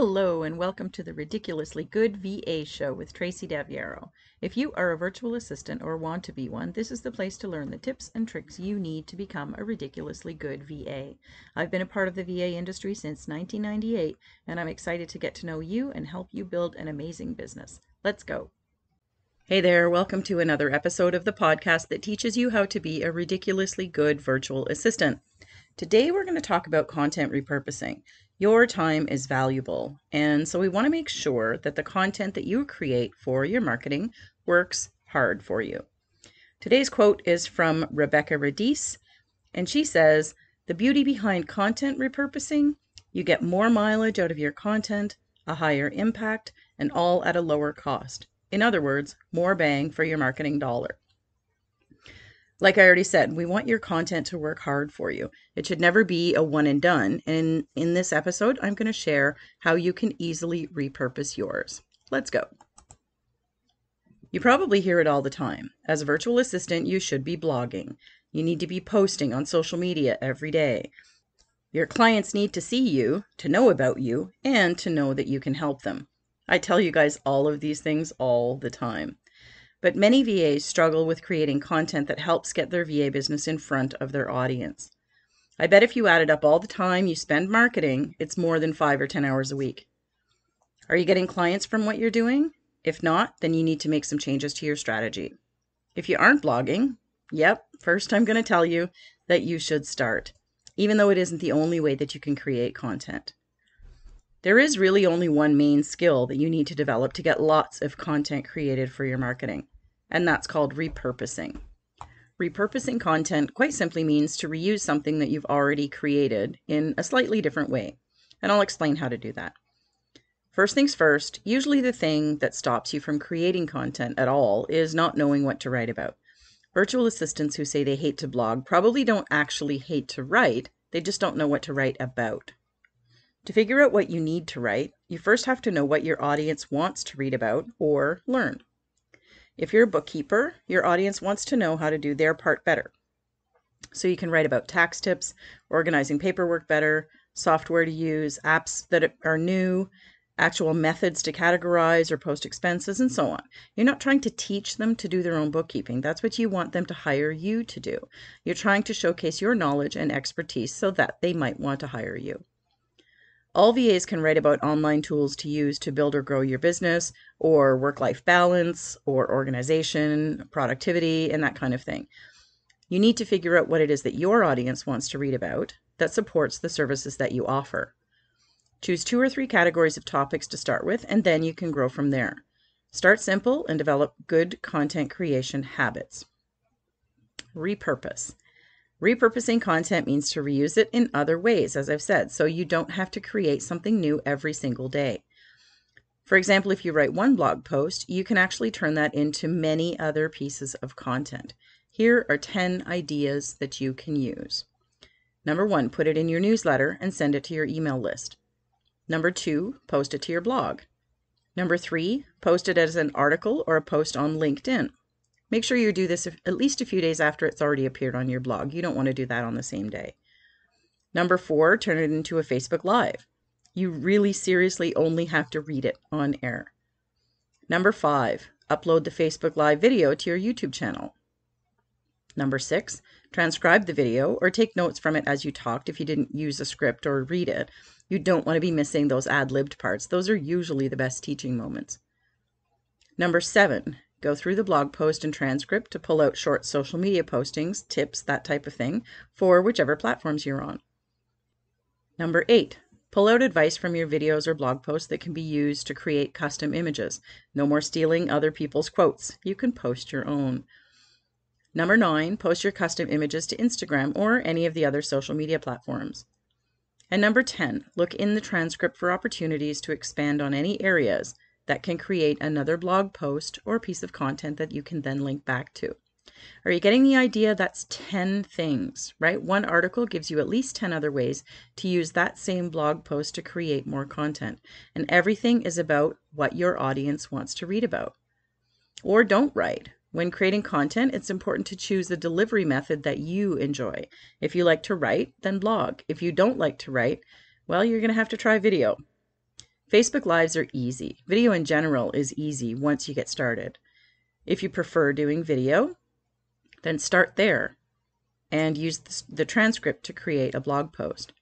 Hello and welcome to the Ridiculously Good VA Show with Tracy Daviero. If you are a virtual assistant or want to be one, this is the place to learn the tips and tricks you need to become a ridiculously good VA. I've been a part of the VA industry since 1998, and I'm excited to get to know you and help you build an amazing business. Let's go. Hey there, welcome to another episode of the podcast that teaches you how to be a ridiculously good virtual assistant. Today we're going to talk about content repurposing. Your time is valuable, and so we want to make sure that the content that you create for your marketing works hard for you. Today's quote is from Rebecca Radice, and she says, "The beauty behind content repurposing, you get more mileage out of your content, a higher impact, and all at a lower cost. In other words, more bang for your marketing dollar." Like I already said, we want your content to work hard for you. It should never be a one and done. And in this episode, I'm going to share how you can easily repurpose yours. Let's go. You probably hear it all the time. As a virtual assistant, you should be blogging. You need to be posting on social media every day. Your clients need to see you, to know about you, and to know that you can help them. I tell you guys all of these things all the time. But many VAs struggle with creating content that helps get their VA business in front of their audience. I bet if you added up all the time you spend marketing, it's more than 5 or 10 hours a week. Are you getting clients from what you're doing? If not, then you need to make some changes to your strategy. If you aren't blogging, first I'm going to tell you that you should start, even though it isn't the only way that you can create content. There is really only one main skill that you need to develop to get lots of content created for your marketing, and that's called repurposing. Repurposing content quite simply means to reuse something that you've already created in a slightly different way, and I'll explain how to do that. First things first, usually the thing that stops you from creating content at all is not knowing what to write about. Virtual assistants who say they hate to blog probably don't actually hate to write, they just don't know what to write about. To figure out what you need to write, you first have to know what your audience wants to read about or learn. If you're a bookkeeper, your audience wants to know how to do their part better. So you can write about tax tips, organizing paperwork better, software to use, apps that are new, actual methods to categorize or post expenses, and so on. You're not trying to teach them to do their own bookkeeping. That's what you want them to hire you to do. You're trying to showcase your knowledge and expertise so that they might want to hire you. All VAs can write about online tools to use to build or grow your business, or work-life balance, or organization, productivity, and that kind of thing. You need to figure out what it is that your audience wants to read about that supports the services that you offer. Choose 2 or 3 categories of topics to start with, and then you can grow from there. Start simple and develop good content creation habits. Repurpose. Repurposing content means to reuse it in other ways, as I've said, so you don't have to create something new every single day. For example, if you write one blog post, you can actually turn that into many other pieces of content. Here are 10 ideas that you can use. Number 1, put it in your newsletter and send it to your email list. Number 2, post it to your blog. Number 3, post it as an article or a post on LinkedIn. Make sure you do this at least a few days after it's already appeared on your blog. You don't want to do that on the same day. Number 4, turn it into a Facebook Live. You really seriously only have to read it on air. Number 5, upload the Facebook Live video to your YouTube channel. Number 6, transcribe the video or take notes from it as you talked if you didn't use a script or read it. You don't want to be missing those ad-libbed parts. Those are usually the best teaching moments. Number 7, go through the blog post and transcript to pull out short social media postings, tips, that type of thing, for whichever platforms you're on. Number 8, pull out advice from your videos or blog posts that can be used to create custom images. No more stealing other people's quotes. You can post your own. Number 9, post your custom images to Instagram or any of the other social media platforms. And number 10, look in the transcript for opportunities to expand on any areas that can create another blog post or piece of content that you can then link back to. Are you getting the idea? That's 10 things, right? One article gives you at least 10 other ways to use that same blog post to create more content. And everything is about what your audience wants to read about. Or don't write. When creating content, it's important to choose the delivery method that you enjoy. If you like to write, then blog. If you don't like to write, well, you're going to have to try video. Facebook Lives are easy. Video in general is easy once you get started. If you prefer doing video, then start there and use the transcript to create a blog post.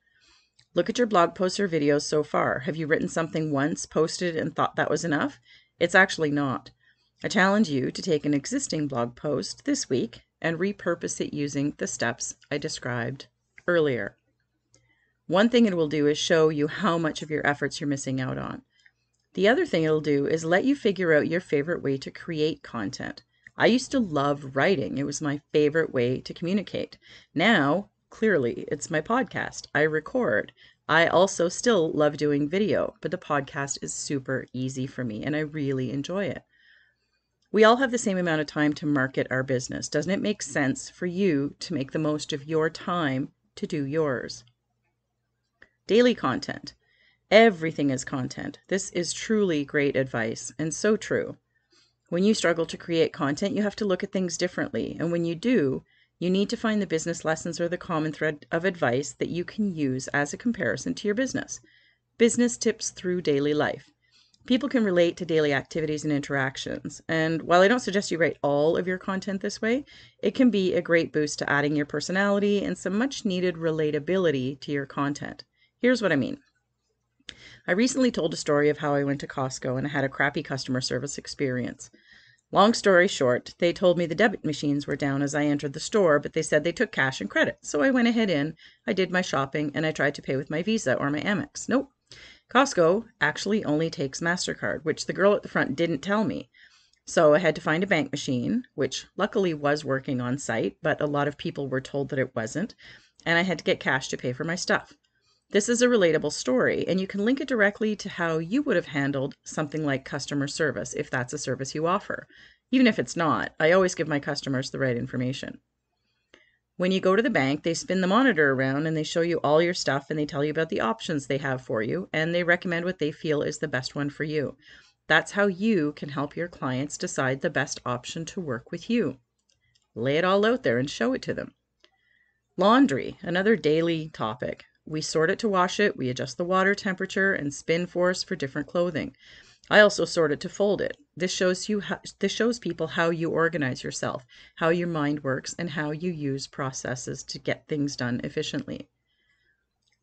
Look at your blog posts or videos so far. Have you written something once, posted, and thought that was enough? It's actually not. I challenge you to take an existing blog post this week and repurpose it using the steps I described earlier. One thing it will do is show you how much of your efforts you're missing out on. The other thing it'll do is let you figure out your favorite way to create content. I used to love writing. It was my favorite way to communicate. Now, clearly, it's my podcast. I record. I also still love doing video, but the podcast is super easy for me and I really enjoy it. We all have the same amount of time to market our business. Doesn't it make sense for you to make the most of your time to do yours? Daily content. Everything is content. This is truly great advice and so true. When you struggle to create content, you have to look at things differently. And when you do, you need to find the business lessons or the common thread of advice that you can use as a comparison to your business. Business tips through daily life. People can relate to daily activities and interactions. And while I don't suggest you write all of your content this way, it can be a great boost to adding your personality and some much needed relatability to your content. Here's what I mean. I recently told a story of how I went to Costco and I had a crappy customer service experience. Long story short, they told me the debit machines were down as I entered the store, but they said they took cash and credit. So I went ahead I did my shopping, and I tried to pay with my Visa or my Amex. Nope. Costco actually only takes MasterCard, which the girl at the front didn't tell me. So I had to find a bank machine, which luckily was working on site, but a lot of people were told that it wasn't, and I had to get cash to pay for my stuff. This is a relatable story, and you can link it directly to how you would have handled something like customer service if that's a service you offer. Even if it's not, I always give my customers the right information. When you go to the bank, they spin the monitor around and they show you all your stuff and they tell you about the options they have for you and they recommend what they feel is the best one for you. That's how you can help your clients decide the best option to work with you. Lay it all out there and show it to them. Laundry, another daily topic. We sort it to wash it, we adjust the water temperature and spin force for different clothing. I also sort it to fold it. This shows people how you organize yourself, how your mind works, and how you use processes to get things done efficiently.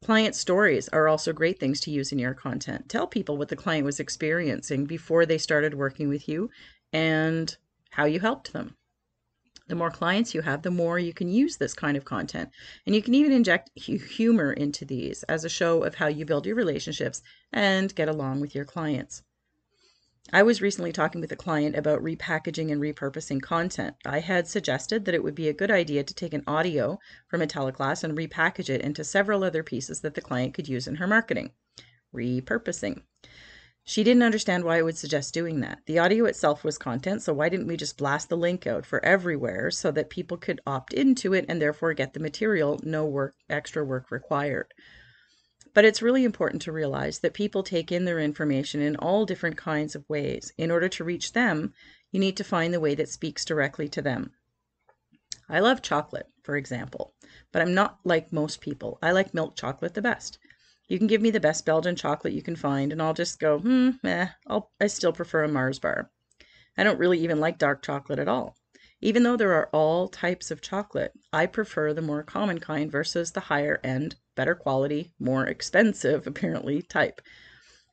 Client stories are also great things to use in your content. Tell people what the client was experiencing before they started working with you and how you helped them. The more clients you have, the more you can use this kind of content. And you can even inject humor into these as a show of how you build your relationships and get along with your clients. I was recently talking with a client about repackaging and repurposing content. I had suggested that it would be a good idea to take an audio from a teleclass and repackage it into several other pieces that the client could use in her marketing. Repurposing. She didn't understand why I would suggest doing that. The audio itself was content, so why didn't we just blast the link out for everywhere so that people could opt into it and therefore get the material, no extra work required. But it's really important to realize that people take in their information in all different kinds of ways. In order to reach them, you need to find the way that speaks directly to them. I love chocolate, for example, but I'm not like most people. I like milk chocolate the best. You can give me the best Belgian chocolate you can find, and I'll just go, I still prefer a Mars bar. I don't really even like dark chocolate at all. Even though there are all types of chocolate, I prefer the more common kind versus the higher end, better quality, more expensive, apparently, type.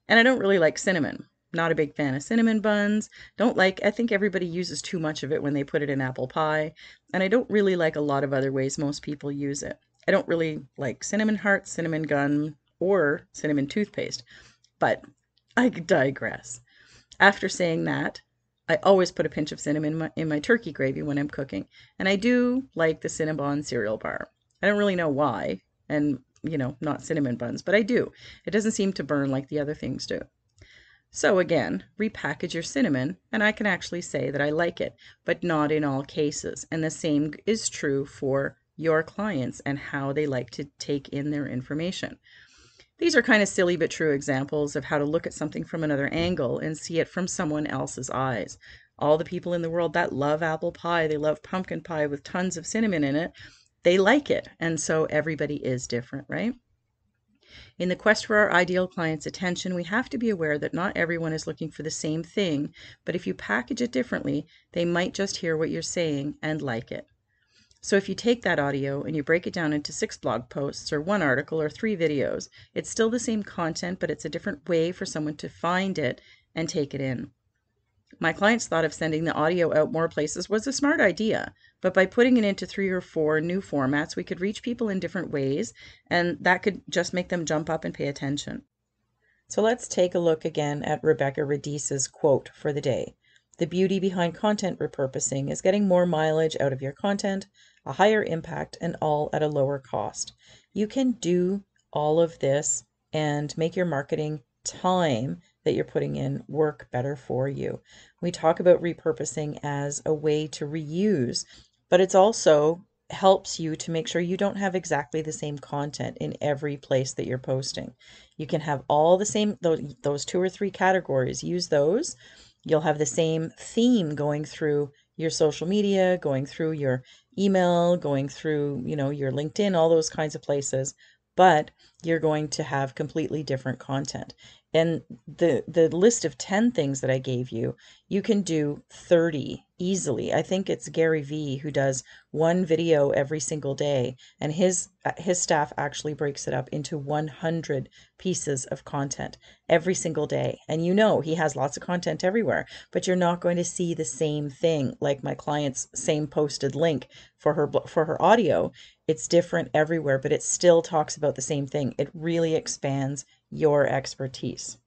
And I don't really like cinnamon. Not a big fan of cinnamon buns. I think everybody uses too much of it when they put it in apple pie. And I don't really like a lot of other ways most people use it. I don't really like cinnamon hearts, cinnamon gum, or cinnamon toothpaste, but I digress. After saying that, I always put a pinch of cinnamon in my turkey gravy when I'm cooking, and I do like the Cinnabon cereal bar. I don't really know why, and not cinnamon buns, but I do. It doesn't seem to burn like the other things do. So again, repackage your cinnamon, and I can actually say that I like it, but not in all cases, and the same is true for your clients and how they like to take in their information. These are kind of silly but true examples of how to look at something from another angle and see it from someone else's eyes. All the people in the world that love apple pie, they love pumpkin pie with tons of cinnamon in it, they like it. And so everybody is different, right? In the quest for our ideal client's attention, we have to be aware that not everyone is looking for the same thing, but if you package it differently, they might just hear what you're saying and like it. So if you take that audio and you break it down into 6 blog posts or 1 article or 3 videos, it's still the same content, but it's a different way for someone to find it and take it in. My clients thought of sending the audio out more places was a smart idea, but by putting it into 3 or 4 new formats, we could reach people in different ways, and that could just make them jump up and pay attention. So let's take a look again at Rebecca Radice's quote for the day. The beauty behind content repurposing is getting more mileage out of your content, a higher impact, and all at a lower cost. You can do all of this and make your marketing time that you're putting in work better for you. We talk about repurposing as a way to reuse, but it's also helps you to make sure you don't have exactly the same content in every place that you're posting. You can have all the same, those 2 or 3 categories, use those. You'll have the same theme going through your social media, going through your email, going through, your LinkedIn, all those kinds of places, but you're going to have completely different content. And the list of 10 things that I gave you, you can do 30 easily. I think it's Gary Vee who does 1 video every single day, and his staff actually breaks it up into 100 pieces of content every single day. And he has lots of content everywhere, but you're not going to see the same thing like my client's same posted link for her audio. It's different everywhere, but it still talks about the same thing. It really expands your expertise.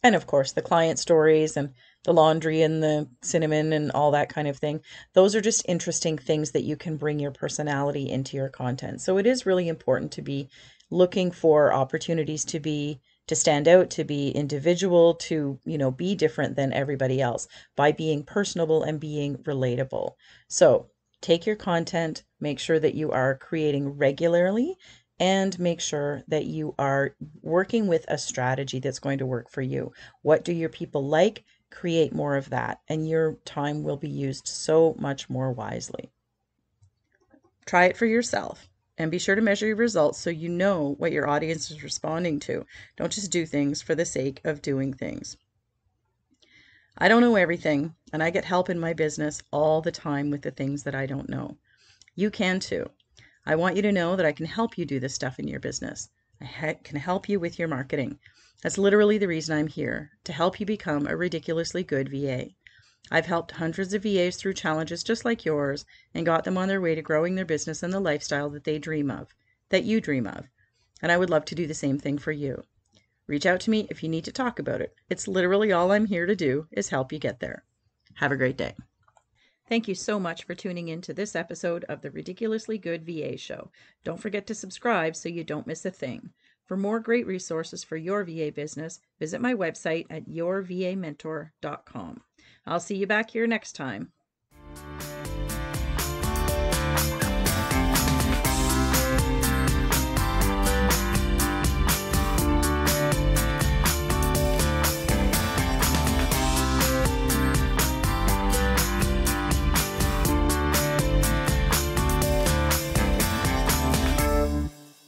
And of course, the client stories and the laundry and the cinnamon and all that kind of thing. Those are just interesting things that you can bring your personality into your content. So it is really important to be looking for opportunities to stand out, to be individual, to, be different than everybody else by being personable and being relatable. So take your content, make sure that you are creating regularly, and make sure that you are working with a strategy that's going to work for you. What do your people like? Create more of that, and your time will be used so much more wisely. Try it for yourself, and be sure to measure your results so you know what your audience is responding to. Don't just do things for the sake of doing things. I don't know everything, and I get help in my business all the time with the things that I don't know. You can too. I want you to know that I can help you do this stuff in your business. I can help you with your marketing. That's literally the reason I'm here, to help you become a ridiculously good VA. I've helped hundreds of VAs through challenges just like yours and got them on their way to growing their business and the lifestyle that they dream of, that you dream of. And I would love to do the same thing for you. Reach out to me if you need to talk about it. It's literally all I'm here to do is help you get there. Have a great day. Thank you so much for tuning in to this episode of the Ridiculously Good VA Show. Don't forget to subscribe so you don't miss a thing. For more great resources for your VA business, visit my website at yourvamentor.com. I'll see you back here next time.